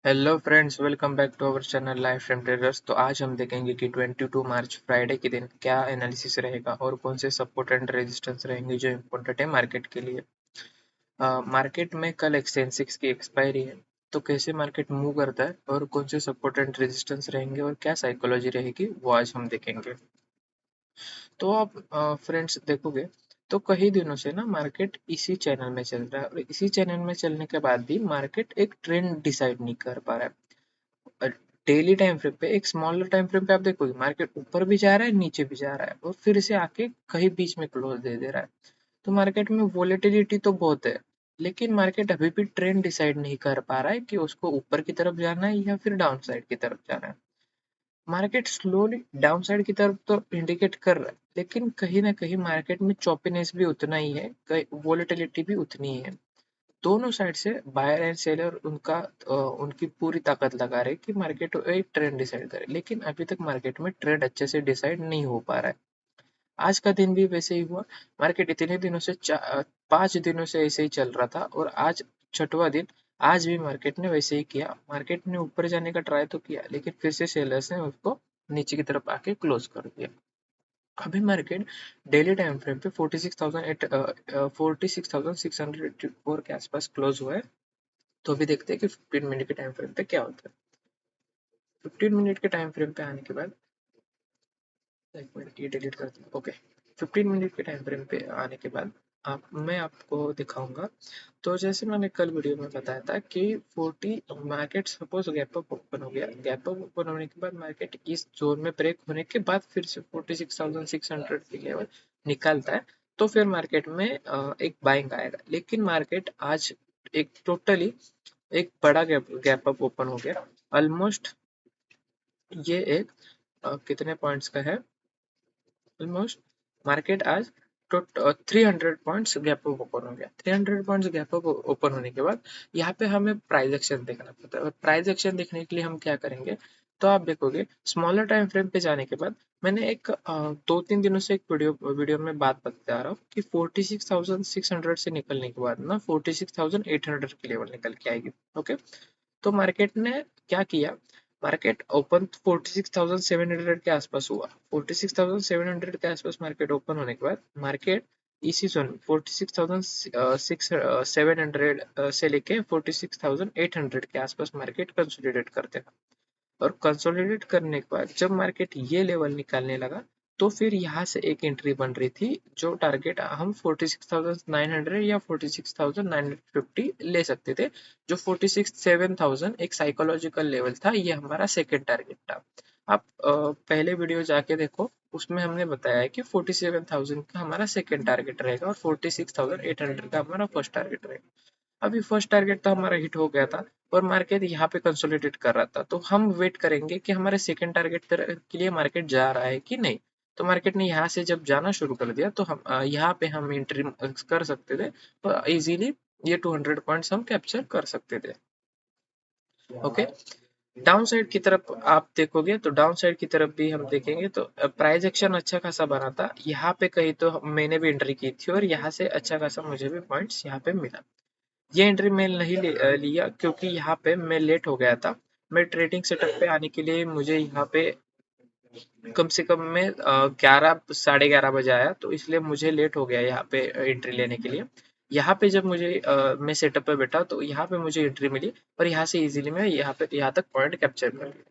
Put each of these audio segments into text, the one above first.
Hello friends, welcome back to our channel life time traders. तो आज हम देखेंगे कि 22 मार्च फ्राइडे के दिन क्या एनालिसिस रहेगा और कौन से सपोर्ट एंड रेजिस्टेंस रहेंगे जो इम्पोर्टेंट है मार्केट के लिए। मार्केट में कल सेंसेक्स की एक्सपायरी है, तो कैसे मार्केट मूव करता है और कौन से सपोर्ट एंड रेजिस्टेंस रहेंगे और क्या साइकोलॉजी रहेगी वो आज हम देखेंगे। तो आप फ्रेंड्स देखोगे तो कई दिनों से ना मार्केट इसी चैनल में चल रहा है और इसी चैनल में चलने के बाद भी मार्केट एक ट्रेंड डिसाइड नहीं कर पा रहा है। डेली टाइम फ्रेम पे, एक स्मॉलर टाइम फ्रेम पे आप देखोगे मार्केट ऊपर भी जा रहा है, नीचे भी जा रहा है और फिर से आके कहीं बीच में क्लोज दे दे रहा है। तो मार्केट में वोलेटिलिटी तो बहुत है, लेकिन मार्केट अभी भी ट्रेंड डिसाइड नहीं कर पा रहा है कि उसको ऊपर की तरफ जाना है या फिर डाउन साइड की तरफ जाना है। मार्केट स्लोली डाउन साइड की तरफ तो इंडिकेट कर रहा है, लेकिन कहीं ना कहीं मार्केट में चॉपीनेस भी उतना ही है, वोलेटिलिटी भी उतनी ही है। दोनों साइड से बायर एंड सेलर उनकी पूरी ताकत लगा रहे कि मार्केट एक ट्रेंड डिसाइड करे, लेकिन अभी तक मार्केट में ट्रेंड अच्छे से डिसाइड नहीं हो पा रहा है। आज का दिन भी वैसे ही हुआ। मार्केट इतने दिनों से 5 दिनों से ऐसे ही चल रहा था और आज छठवां दिन। आज भी मार्केट ने वैसे ही किया। मार्केट ने ऊपर जाने का ट्राई तो किया, लेकिन फिर से सेलर्स ने उसको नीचे की तरफ आके क्लोज कर दिया। अभी मार्केट डेली टाइम फ्रेम पे 46,684 के आसपास क्लोज हुआ है। तो अभी देखते हैं कि 15 मिनट के टाइम फ्रेम पे क्या होता है। 15 मिनट के टाइम फ्रेम पे आने के बाद, एक मिनट ये डिलीट कर दूँ। ओके, 15 मिनट के टाइम फ्रेम पे आने के बाद मैं आपको दिखाऊंगा। तो जैसे मैंने कल वीडियो में बताया था कि 40 market suppose gap up open हो गया। गैप अप ओपन होने के बाद मार्केट इस जोन में ब्रेक होने के बाद फिर से 46,600 की लेवल निकालता है, तो फिर मार्केट में एक बाइंग आएगा। लेकिन मार्केट आज एक टोटली एक बड़ा गैप अप ओपन हो गया। ऑलमोस्ट ये एक कितने पॉइंट्स का है, ऑलमोस्ट मार्केट आज 300 गैप अप ओपन हो गया। 300 गैप अप ओपन होने के बाद यहाँ पे हमें प्राइस एक्शन देखना पड़ता है, और प्राइस एक्शन देखने के लिए हम क्या करेंगे। तो आप देखोगे स्मॉलर टाइम फ्रेम पे जाने के बाद मैंने एक 2-3 दिनों से एक वीडियो में बात बता रहा हूँ कि 46,600 से निकलने के बाद ना 46,800 की लेवल निकल के आएगी। ओके, तो मार्केट ने क्या किया। मार्केट ओपन 46,700 के आसपास हुआ। 46,700 के आसपास मार्केट ओपन होने के बाद मार्केट इसी जोन 46,700 से लेके 46,800 के आसपास मार्केट कंसोलिडेट करते हैं। और कंसोलिडेट करने के बाद जब मार्केट ये लेवल निकालने लगा, तो फिर यहाँ से एक एंट्री बन रही थी, जो टारगेट हम 46,900 या 46,950 ले सकते थे। जो 46,700 एक साइकोलॉजिकल लेवल था, ये हमारा सेकेंड टारगेट था। आप पहले वीडियो जाके देखो, उसमें हमने बताया है कि 47,000 का हमारा सेकेंड टारगेट रहेगा और 46,800 का हमारा फर्स्ट टारगेट रहेगा। अभी फर्स्ट टारगेट तो हमारा हिट हो गया था और मार्केट यहाँ पे कंसोलिडेट कर रहा था, तो हम वेट करेंगे कि हमारे सेकंड टारगेट के लिए मार्केट जा रहा है कि नहीं। तो मार्केट ने यहाँ से जब जाना शुरू कर दिया, तो हम यहाँ पे हम एंट्री कर सकते थे, तो इजीली ये 200 पॉइंट्स हम कैप्चर कर सकते थे। ओके, डाउन साइड की तरफ आप देखोगे तो डाउन साइड की तरफ भी हम देखेंगे तो प्राइस एक्शन अच्छा खासा बना था। यहाँ पे कहीं तो मैंने भी एंट्री की थी और यहाँ से अच्छा खासा मुझे भी पॉइंट्स यहाँ पे मिला। ये एंट्री मैं नहीं लिया, क्योंकि यहाँ पे मैं लेट हो गया था। मैं ट्रेडिंग सेटअप पे आने के लिए मुझे यहाँ पे कम से कम मैं 11 साढ़े 11 बजे आया, तो इसलिए मुझे लेट हो गया यहाँ पे एंट्री लेने के लिए। यहाँ पे जब मुझे मैं सेटअप पे बैठा तो यहाँ पे मुझे एंट्री मिली और यहाँ से इजीली मैं यहाँ तक पॉइंट कैप्चर कर लिया।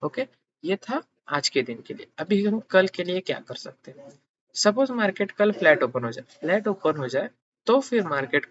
ओके, ये था आज के दिन के लिए। अभी हम कल के लिए क्या कर सकते हैं। सपोज मार्केट कल फ्लैट ओपन हो जाए, तो फिर मार्केट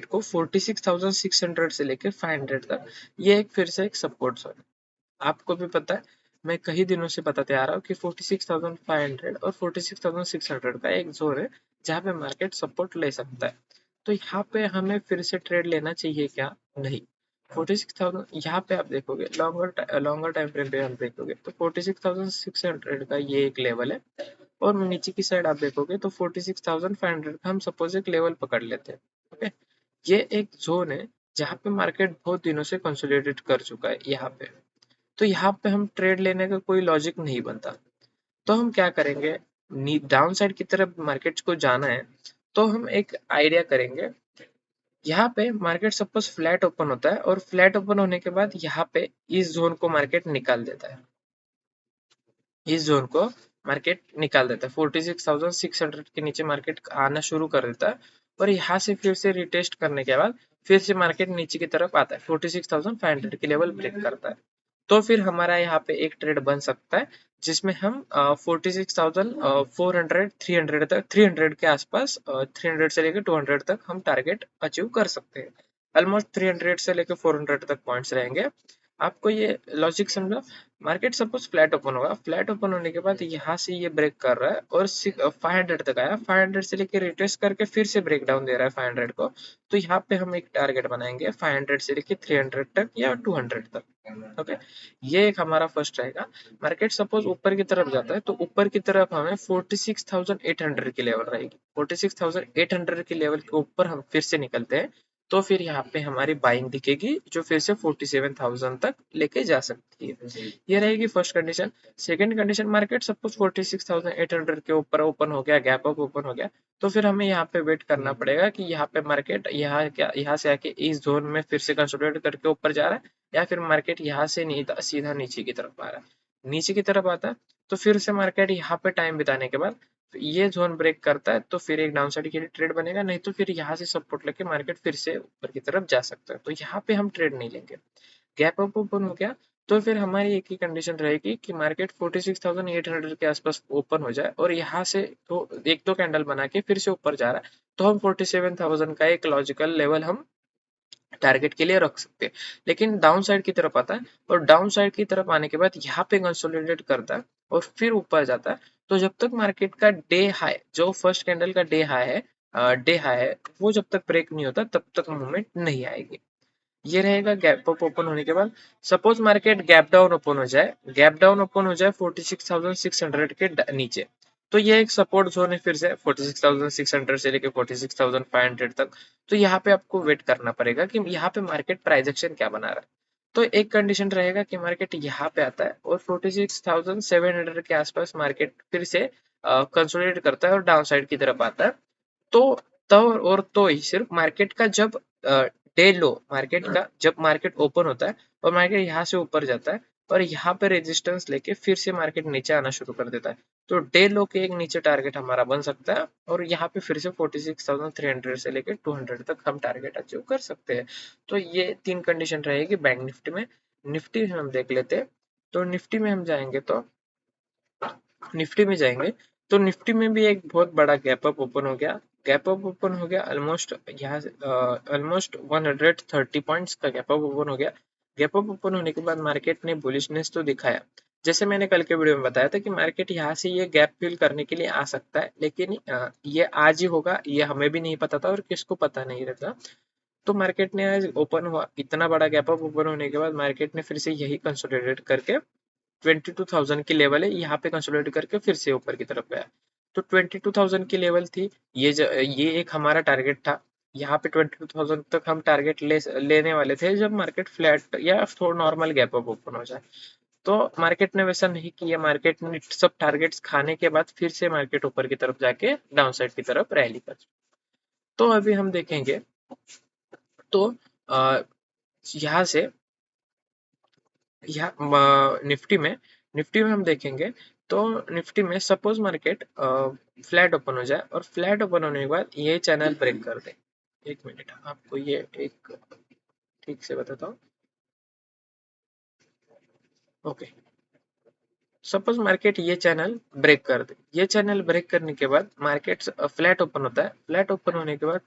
को 46,600 से लेकर 500 तक ये एक फिर से एक सपोर्ट जोन है। आपको भी पता है, मैं कई दिनों से बताते आ रहा हूँ कि 46,500 और 46,600 का एक जोन है जहाँ पे मार्केट सपोर्ट ले सकता है। तो यहाँ पे हमें फिर से ट्रेड लेना चाहिए क्या? नहीं। 46,000 यहाँ पे आप देखोगे, लॉन्गर टाइम फ्रेम पे हम देखोगे तो 46,600 का ये एक लेवल है, और नीचे की साइड आप देखोगे तो 46,500 का हम सपोज एक लेवल पकड़ लेते हैं। ओके, ये एक जोन है जहाँ पे मार्केट बहुत दिनों से कंसोलिडेट कर चुका है यहाँ पे। तो यहाँ पे हम ट्रेड लेने का कोई लॉजिक नहीं बनता। तो हम क्या करेंगे, डाउन साइड की तरफ मार्केट को जाना है, तो हम एक आइडिया करेंगे यहाँ पे मार्केट सपोज फ्लैट ओपन होता है और फ्लैट ओपन होने के बाद यहाँ पे इस जोन को मार्केट निकाल देता है, इस जोन को मार्केट निकाल देता है 46,600 के नीचे मार्केट आना शुरू कर देता है और यहाँ से फिर से रिटेस्ट करने के बाद फिर से मार्केट नीचे की तरफ आता है 46,500 की लेवल ब्रेक करता है। तो फिर हमारा यहाँ पे एक ट्रेड बन सकता है जिसमें हम 46,400 300 तक 300 के आसपास 300 से लेकर 200 तक हम टारगेट अचीव कर सकते हैं। ऑलमोस्ट 300 से लेकर 400 तक पॉइंट्स रहेंगे। आपको ये लॉजिक समझा? मार्केट सपोज फ्लैट ओपन होगा, फ्लैट ओपन होने के बाद यहाँ से ये ब्रेक कर रहा है और 500 तक आया, 500 से लेके रिटेस्ट करके फिर से ब्रेक डाउन दे रहा है 500 को। तो यहाँ पे हम एक टारगेट बनाएंगे 500 से लेके 300 तक या 200 तक। ओके, ये एक हमारा फर्स्ट रहेगा। मार्केट सपोज ऊपर की तरफ जाता है तो ऊपर की तरफ हमें 46,800 की लेवल रहेगी, 46,800 की लेवल के ऊपर हम फिर से निकलते हैं तो फिर यहाँ पे हमारी बाइंग दिखेगी जो फिर से 47,000 तक लेके जा सकती है। ये रहेगी first condition. Second condition, market suppose 46,800 के ऊपर ओपन हो गया, गैप अप ओपन हो गया, तो फिर हमें यहाँ पे वेट करना पड़ेगा कि यहाँ पे मार्केट यहाँ से आके इस जोन में फिर से कंसोलिडेट करके ऊपर जा रहा है या फिर मार्केट यहाँ से सीधा नीचे की तरफ आ रहा है। नीचे की तरफ आता है तो फिर से मार्केट यहाँ पे टाइम बिताने के बाद ये जोन ब्रेक करता है तो फिर एक डाउन साइड के लिए ट्रेड बनेगा, नहीं तो फिर यहाँ से सपोर्ट लेके मार्केट फिर से ऊपर की तरफ जा सकता है, तो यहाँ पे हम ट्रेड नहीं लेंगे। गैप अप ओपन हो गया तो फिर हमारी एक ही कंडीशन रहेगी कि मार्केट 46,800 के आसपास ओपन हो जाए और यहाँ से तो एक दो कैंडल बना के फिर से ऊपर जा रहा है तो हम 47,000 का एक लॉजिकल लेवल हम टारगेट के लिए रख सकते हैं। लेकिन डाउन साइड की तरफ आता है और डाउन साइड की तरफ आने के बाद यहाँ पे कंसोलिडेट करता है और फिर ऊपर जाता है, तो जब तक मार्केट का डे हाई, जो फर्स्ट कैंडल का डे हाई है, वो जब तक ब्रेक नहीं होता तब तक मूवमेंट नहीं आएगी। ये रहेगा गैप अप ओपन होने के बाद। Suppose market gap down open हो जाए, गैप डाउन ओपन हो जाए 46,600 के नीचे, तो ये एक सपोर्ट जोन है फिर से 46,600 से लेके 46,500 तक। तो यहाँ पे आपको वेट करना पड़ेगा कि यहाँ पे मार्केट प्राइस एक्शन क्या बना रहा है। तो एक कंडीशन रहेगा कि मार्केट यहाँ पे आता है और 46,700 के आसपास मार्केट फिर से कंसोलिडेट करता है और डाउन साइड की तरफ आता है। तो तब और तो ही सिर्फ मार्केट का जब डे लो, मार्केट का जब मार्केट ओपन होता है और मार्केट यहाँ से ऊपर जाता है और यहाँ पे रेजिस्टेंस लेके फिर से मार्केट नीचे आना शुरू कर देता है, तो डे लो के एक नीचे टारगेट हमारा बन सकता है और यहाँ पे फिर से 46,300 से लेके 200 तक हम टारगेट अचीव कर सकते हैं। तो ये तीन कंडीशन रहेगी बैंक निफ्टी में। निफ्टी में हम देख लेते हैं, तो निफ्टी में हम जाएंगे तो निफ्टी में जाएंगे तो निफ्टी में भी एक बहुत बड़ा गैप अप ओपन हो गया, गैप अप ओपन हो गया ऑलमोस्ट यहाँ से ऑलमोस्ट 130 पॉइंट्स का गैप अप ओपन हो गया। गैप अप ओपन होने के बाद मार्केट ने बुलिशनेस तो दिखाया, जैसे मैंने कल के वीडियो में बताया था कि मार्केट यहाँ से ये गैप फिल करने के लिए आ सकता है, लेकिन ये आज ही होगा ये हमें भी नहीं पता था और किसको पता नहीं रहता। तो मार्केट ने आज ओपन हुआ, इतना बड़ा गैप अप ओपन होने के बाद मार्केट ने फिर से यही कंसोलिडेट करके 22,000 की लेवल है यहाँ पे कंसोलिडेट करके फिर से ऊपर की तरफ गया। तो 22,000 की लेवल थी, ये एक हमारा टारगेट था। यहाँ पे 22,000 तक हम टारगेट लेने वाले थे जब मार्केट फ्लैट या थोड़ा नॉर्मल गैप अप ओपन हो जाए। तो मार्केट ने वैसा नहीं किया, मार्केट ने सब टारगेट्स खाने के बाद फिर से मार्केट ऊपर की तरफ जाके डाउन साइड की तरफ रैली कर। तो अभी हम देखेंगे तो यहाँ से निफ्टी में हम देखेंगे तो निफ्टी में सपोज मार्केट फ्लैट ओपन हो जाए और फ्लैट ओपन होने के बाद ये चैनल ब्रेक कर दे। एक मिनट आपको ये एक ठीक से बताता हूँ। ओके, सपोज मार्केट ये चैनल ब्रेक कर दे, ये चैनल ब्रेक करने के बाद मार्केट फ्लैट ओपन होता है, फ्लैट ओपन होने के बाद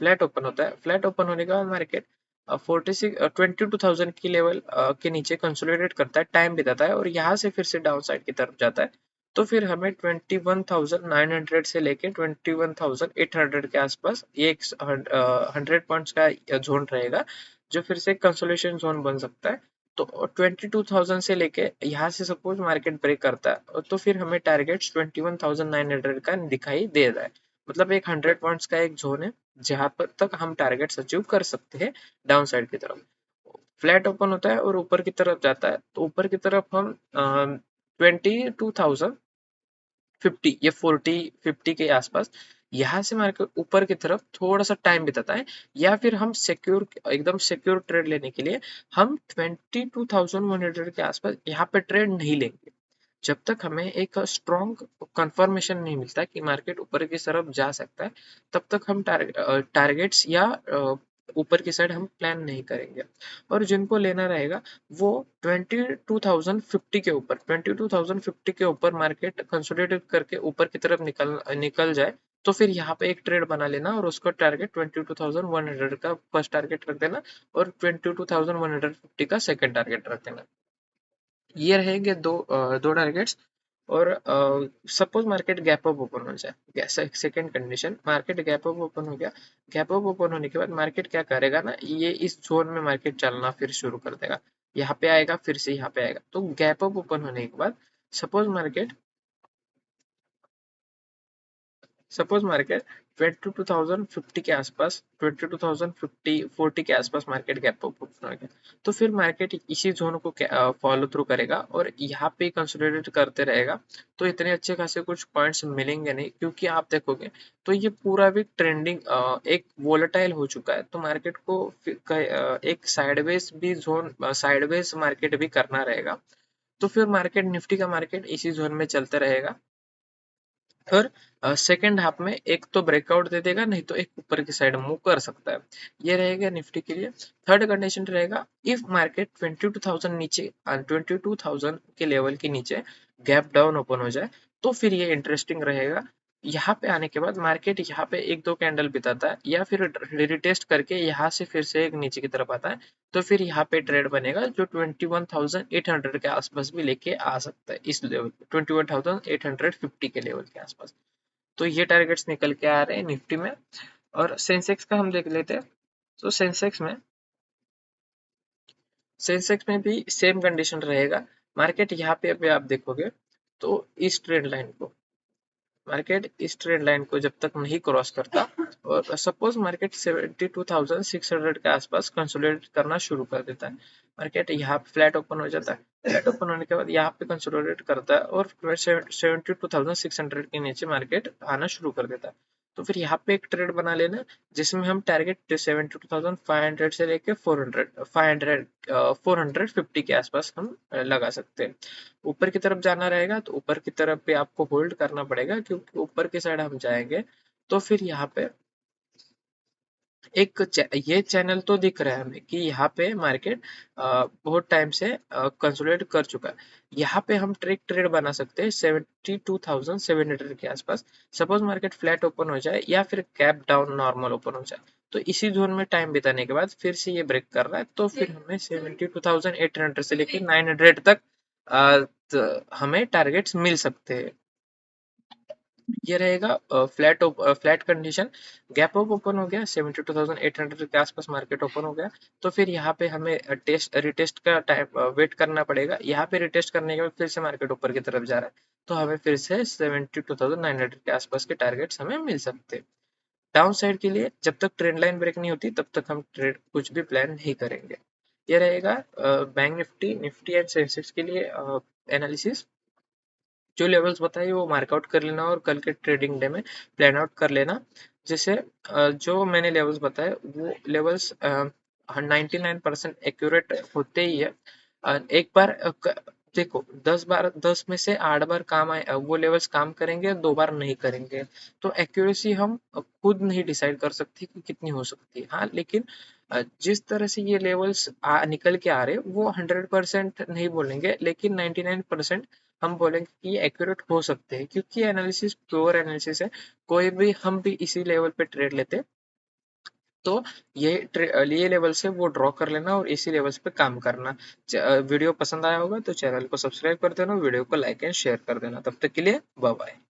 फ्लैट ओपन होता है, फ्लैट ओपन होने के बाद मार्केट 22,000 की लेवल के नीचे कंसोलिडेट करता है, टाइम बिताता है और यहाँ से फिर से डाउन साइड की तरफ जाता है। तो फिर हमें 21,900 से लेके 21,800 के आसपास ये एक 100 पॉइंट्स का जोन रहेगा जो फिर से कंसोलिडेशन जोन बन सकता है। तो 22,000 से लेके यहाँ से सपोज मार्केट ब्रेक करता है तो फिर हमें टारगेट 21,900 का दिखाई दे रहा है, मतलब एक 100 पॉइंट्स का एक जोन है जहां पर तक हम टारगेट अचीव कर सकते हैं डाउन साइड की तरफ। फ्लैट ओपन होता है और ऊपर की तरफ जाता है तो ऊपर की तरफ हम 22,050 या 40 50 के आसपास यहाँ से मार्केट ऊपर की तरफ थोड़ा सा टाइम बिताता है, या फिर हम सिक्योर एकदम सिक्योर ट्रेड लेने के लिए हम 22,100 के आसपास यहाँ पे ट्रेड नहीं लेंगे। जब तक हमें एक स्ट्रॉन्ग कंफर्मेशन नहीं मिलता कि मार्केट ऊपर की तरफ जा सकता है, तब तक हम टारगेट्स या ऊपर की साइड हम प्लान नहीं करेंगे। और जिनको लेना रहेगा वो 22,050 के ऊपर, 22,050 के ऊपर मार्केट कंसोलिडेट करके ऊपर की तरफ निकल निकल जाए, तो फिर यहाँ पे एक ट्रेड बना लेना और उसका टारगेट 22,100 का फर्स्ट टारगेट रख देना और 22,150 का सेकंड टारगेट रख देना। ये रहेंगे दो टारगेट्स। और suppose market gap up open हो जाए, second condition, market gap up open हो गया। गैप अप ओपन होने के बाद मार्केट क्या करेगा ना, ये इस जोन में मार्केट चलना फिर शुरू कर देगा, यहाँ पे आएगा फिर से यहाँ पे आएगा। तो गैप अप ओपन होने के बाद सपोज मार्केट 22,050 के आसपास, 22,050 के आसपास मार्केट गैप अप ओपन हो गया, तो फिर मार्केट इसी जोन को फॉलो थ्रू करेगा और यहाँ पे कंसोलिडेट करते रहेगा। तो इतने अच्छे खासे कुछ पॉइंट्स मिलेंगे नहीं, क्योंकि आप देखोगे तो ये पूरा वीक ट्रेंडिंग एक वोलेटाइल हो चुका है। तो मार्केट को एक साइडवेज भी जोन, साइडवेज मार्केट भी करना रहेगा। तो फिर मार्केट निफ्टी का मार्केट इसी जोन में चलते रहेगा और सेकेंड हाफ में एक तो ब्रेकआउट दे देगा, नहीं तो एक ऊपर की साइड मूव कर सकता है। ये रहेगा निफ्टी के लिए। थर्ड कंडीशन रहेगा, इफ मार्केट 22,000 नीचे, 22,000 के लेवल के नीचे गैप डाउन ओपन हो जाए, तो फिर ये इंटरेस्टिंग रहेगा। यहाँ पे आने के बाद मार्केट यहाँ पे एक दो कैंडल बिताता है या फिर रिटेस्ट करके यहाँ से फिर से एक नीचे की तरफ आता है, तो फिर यहाँ पे ट्रेड बनेगा जो 21,800 के आसपास भी लेके आ सकता है, इस लेवल पे 21,850 के लेवल के आसपास। तो ये टारगेट्स निकल के आ रहे हैं निफ्टी में। और सेंसेक्स का हम देख लेते हैं। तो सेंसेक्स में भी सेम कंडीशन रहेगा। मार्केट यहाँ पे अभी आप देखोगे तो इस ट्रेंड लाइन को जब तक नहीं क्रॉस करता, और सपोज मार्केट 72,600 के आसपास कंसोलिडेट करना शुरू कर देता है, मार्केट यहाँ पे फ्लैट ओपन हो जाता है, फ्लैट ओपन होने के बाद यहाँ पे कंसोलिडेट करता है और 72,600 के नीचे मार्केट आना शुरू कर देता है। तो फिर यहाँ पे एक ट्रेड बना लेना, जिसमें हम टारगेट 72,500 से लेके 450 के आसपास हम लगा सकते हैं। ऊपर की तरफ जाना रहेगा तो ऊपर की तरफ भी आपको होल्ड करना पड़ेगा, क्योंकि ऊपर की साइड हम जाएंगे तो फिर यहाँ पे ये चैनल तो दिख रहा है हमें कि यहाँ पे मार्केट बहुत टाइम से कंसोलिडेट कर चुका है। यहाँ पे हम ट्रेड बना सकते हैं 72,700 के आसपास। सपोज मार्केट फ्लैट ओपन हो जाए या फिर कैप डाउन नॉर्मल ओपन हो जाए, तो इसी जोन में टाइम बिताने के बाद फिर से ये ब्रेक कर रहा है, तो फिर हमें 72,800 से लेकर 900 तक हमें टारगेट्स मिल सकते हैं। ये रहेगा flat condition. Gap up open हो गया, 72,800 के आसपास मार्केट ओपन हो गया, तो फिर यहाँ पे हमें रिटेस्ट का टाइम वेट करना पड़ेगा। यहाँ पे रिटेस्ट करने के बाद फिर से मार्केट ऊपर की तरफ जा रहा है, तो हमें फिर से 72,900 के आसपास के टारगेट्स हमें मिल सकते हैं। डाउन साइड के लिए जब तक ट्रेंड लाइन ब्रेक नहीं होती तब तक हम ट्रेड कुछ भी प्लान नहीं करेंगे। ये रहेगा बैंक निफ्टी एंड सेंसेक्स के लिए एनालिसिस। जो लेवल्स बताए वो मार्कआउट कर लेना और कल के ट्रेडिंग डे में प्लान आउट कर लेना। जैसे जो मैंने लेवल्स बताए वो लेवल्स 99% एक्यूरेट होते ही है। एक बार देखो 10 में से 8 बार काम आए, वो लेवल्स काम करेंगे, 2 बार नहीं करेंगे। तो एक्यूरेसी हम खुद नहीं डिसाइड कर सकते कि कितनी हो सकती है। हाँ, लेकिन जिस तरह से ये लेवल्स निकल के आ रहे हैं वो 100% नहीं बोलेंगे, लेकिन 99% हम बोलेंगे कि ये एक्यूरेट हो सकते हैं, क्योंकि एनालिसिस प्योर एनालिसिस है। कोई भी हम भी इसी लेवल पे ट्रेड लेते, तो ये लेवल से वो ड्रॉ कर लेना और इसी लेवल्स पे काम करना। वीडियो पसंद आया होगा तो चैनल को सब्सक्राइब कर देना, वीडियो को लाइक एंड शेयर कर देना। तब तक के लिए बाय बाय।